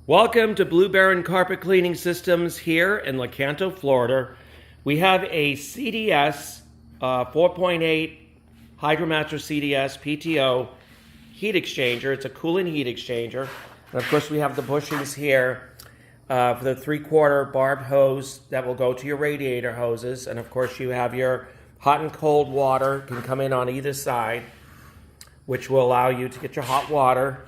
Welcome to Blue Baron Carpet Cleaning Systems here in Lecanto, Florida. We have a CDS 4.8 Hydromaster CDS PTO heat exchanger. It's a coolant heat exchanger. And of course we have the bushings here for the 3/4 barbed hose that will go to your radiator hoses. And of course you have your hot and cold water can come in on either side, which will allow you to get your hot water.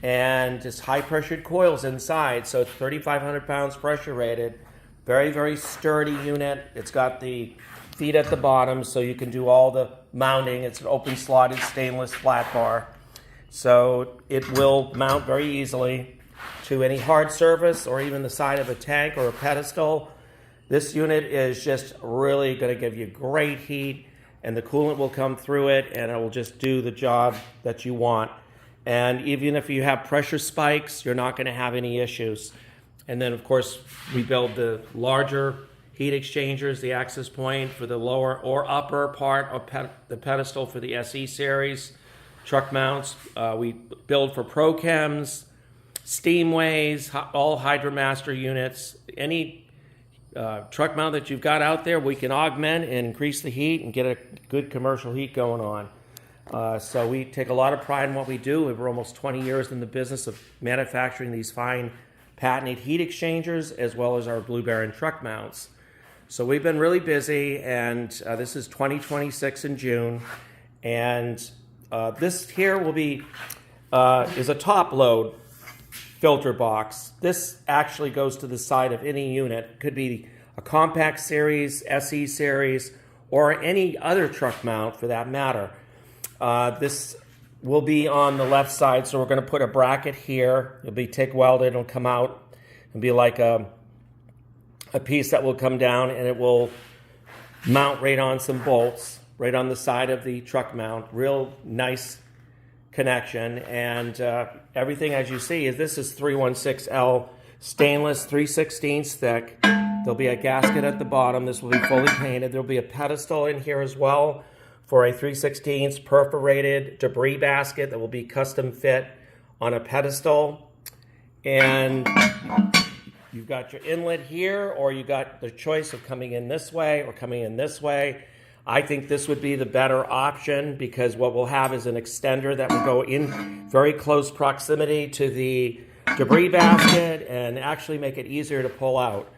And just high pressured coils inside, so it's 3,500 pounds pressure rated. Very, very sturdy unit. It's got the feet at the bottom so you can do all the mounting. It's an open slotted stainless flat bar. So it will mount very easily to any hard surface or even the side of a tank or a pedestal. This unit is just really going to give you great heat, and the coolant will come through it and it will just do the job that you want. And even if you have pressure spikes, you're not going to have any issues. And then, of course, we build the larger heat exchangers, the access point for the lower or upper part of the pedestal for the SE series. Truck mounts, we build for Pro Chems, Steamways, all Hydromaster units. Any truck mount that you've got out there, we can augment and increase the heat and get a good commercial heat going on. So we take a lot of pride in what we do. We're almost 20 years in the business of manufacturing these fine patented heat exchangers as well as our Blue Baron truck mounts. So we've been really busy, and this is 2026 in June. And this here will be is a top load filter box. This actually goes to the side of any unit. It could be a compact series, SE series, or any other truck mount for that matter. This will be on the left side, so we're going to put a bracket here. It'll be TIG welded. It'll come out and be like a piece that will come down, and it will mount right on some bolts right on the side of the truck mount. Real nice connection, and everything, as you see, is this is 316L stainless, 3/16 thick. There'll be a gasket at the bottom. This will be fully painted. There'll be a pedestal in here as well for a 3/16 perforated debris basket that will be custom fit on a pedestal. And you've got your inlet here, or you got the choice of coming in this way or coming in this way. I think this would be the better option, because what we'll have is an extender that will go in very close proximity to the debris basket and actually make it easier to pull out.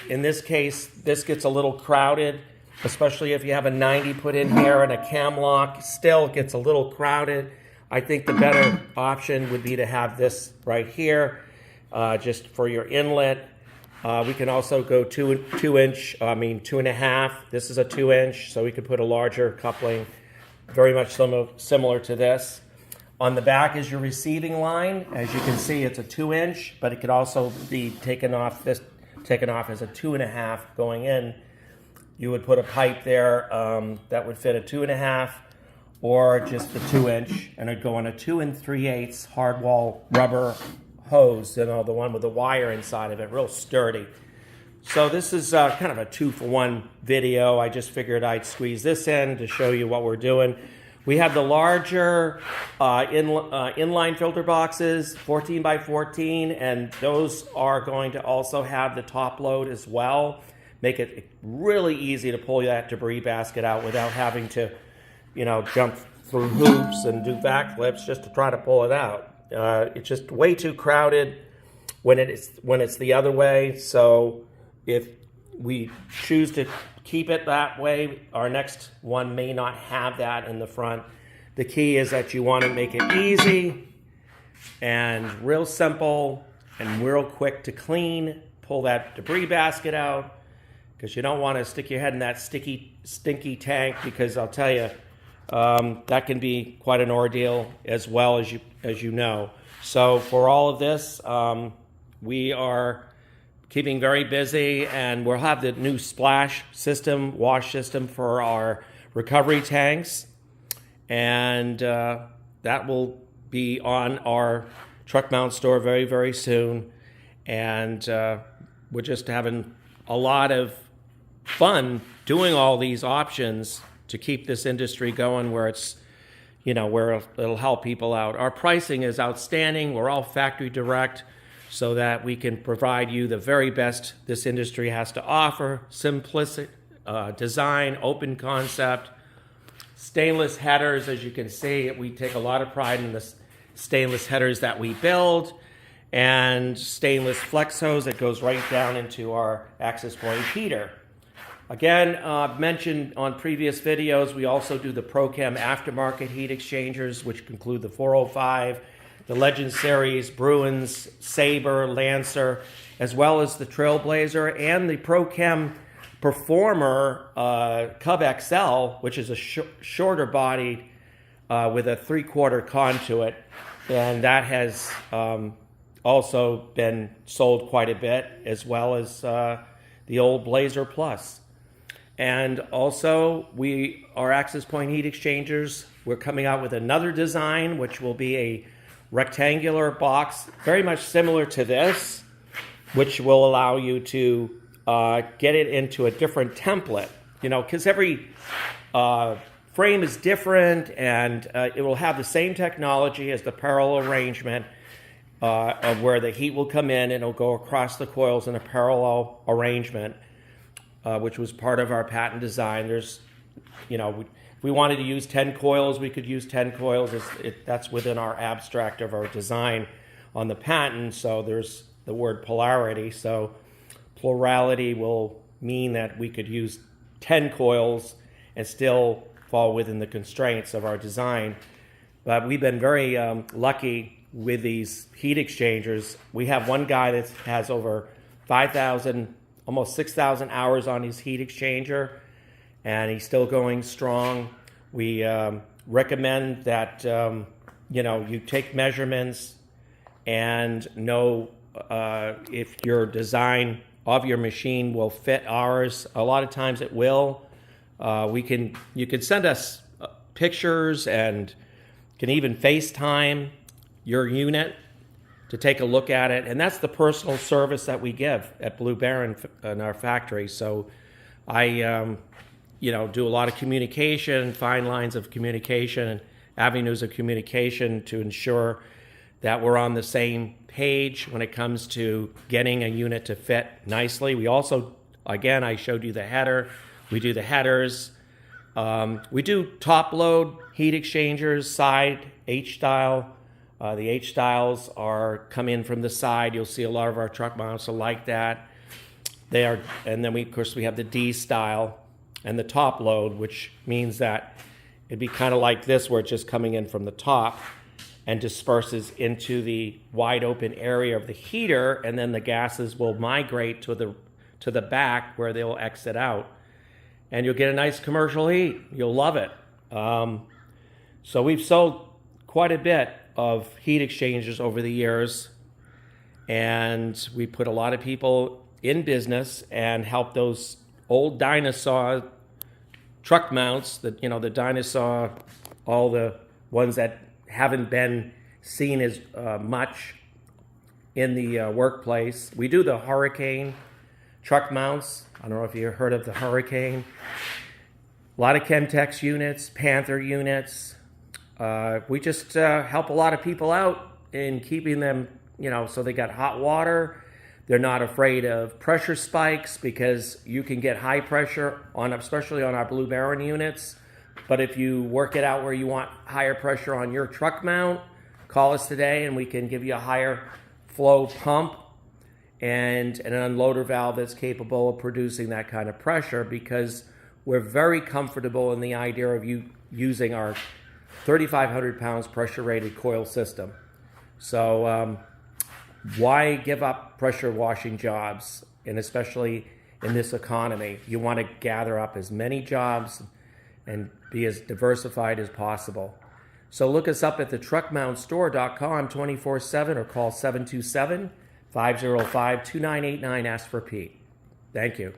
In this case, this gets a little crowded, especially if you have a 90 put in here and a cam lock. Still gets a little crowded. I think the better option would be to have this right here, just for your inlet. We can also go 2.5. This is a 2-inch, so we could put a larger coupling, very much similar to this. On the back is your receiving line. As you can see, it's a 2-inch, but it could also be taken off as a 2.5 going in. You would put a pipe there that would fit a 2.5 or just the 2-inch, and it'd go on a 2 3/8 hardwall rubber hose, you know, the one with the wire inside of it, real sturdy. So this is kind of a 2-for-1 video. I just figured I'd squeeze this in to show you what we're doing. We have the larger inline filter boxes, 14 by 14, and those are going to also have the top load as well. Make it really easy to pull that debris basket out without having to, jump through hoops and do backflips just to try to pull it out. It's just way too crowded when it's the other way. So if we choose to keep it that way, our next one may not have that in the front. The key is that you want to make it easy and real simple and real quick to clean. Pull that debris basket out, because you don't want to stick your head in that stinky tank, because I'll tell you, that can be quite an ordeal as well, as you know. So for all of this, we are keeping very busy, and we'll have the new splash system, wash system for our recovery tanks, and that will be on our truck mount store very, very soon. And we're just having a lot of fun doing all these options to keep this industry going, where it's, where it'll help people out. Our pricing is outstanding. We're all factory direct so that we can provide you the very best this industry has to offer. Simplistic design, open concept, stainless headers. As you can see, we take a lot of pride in the stainless headers that we build, and stainless flex hose that goes right down into our access point heater. Again, I've mentioned on previous videos, we also do the ProChem aftermarket heat exchangers, which include the 405, the Legend Series, Bruins, Sabre, Lancer, as well as the Trailblazer, and the ProChem Performer Cub XL, which is a shorter body with a 3/4 con to it. And that has also been sold quite a bit, as well as the old Blazer Plus. And also, our access point heat exchangers, we're coming out with another design, which will be a rectangular box, very much similar to this, which will allow you to get it into a different template, because every frame is different, and it will have the same technology as the parallel arrangement of where the heat will come in and it'll go across the coils in a parallel arrangement, which was part of our patent design. There's, if we wanted to use 10 coils, we could use 10 coils. That's within our abstract of our design on the patent. So there's the word polarity. So plurality will mean that we could use 10 coils and still fall within the constraints of our design. But we've been very lucky with these heat exchangers. We have one guy that has over 5,000, almost 6,000 hours on his heat exchanger, and he's still going strong. We recommend that you take measurements and know if your design of your machine will fit ours. A lot of times it will. You can send us pictures and can even FaceTime your unit to take a look at it. And that's the personal service that we give at Blue Baron in our factory. So I do a lot of communication, fine lines of communication and avenues of communication to ensure that we're on the same page when it comes to getting a unit to fit nicely. We also, again, I showed you the header. We do the headers. We do top load heat exchangers, side H-style. The H-styles come in from the side. You'll see a lot of our truck mounts are like that. And then of course we have the D-style and the top load, which means that it'd be kind of like this, where it's just coming in from the top and disperses into the wide open area of the heater, and then the gases will migrate to the back where they'll exit out. And you'll get a nice commercial heat. You'll love it. So we've sold quite a bit of heat exchangers over the years, and we put a lot of people in business and help those old dinosaur truck mounts, the dinosaur, all the ones that haven't been seen as much in the workplace. We do the Hurricane truck mounts. I don't know if you heard of the Hurricane. A lot of Chemtex units, Panther units. We just help a lot of people out in keeping them, so they got hot water. They're not afraid of pressure spikes, because you can get high pressure especially on our Blue Baron units. But if you work it out where you want higher pressure on your truck mount, call us today and we can give you a higher flow pump and an unloader valve that's capable of producing that kind of pressure, because we're very comfortable in the idea of you using our 3,500 pounds pressure rated coil system. So why give up pressure washing jobs? And especially in this economy, you want to gather up as many jobs and be as diversified as possible. So look us up at the truckmountstore.com 24/7 or call 727-505-2989. Ask for Pete. Thank you.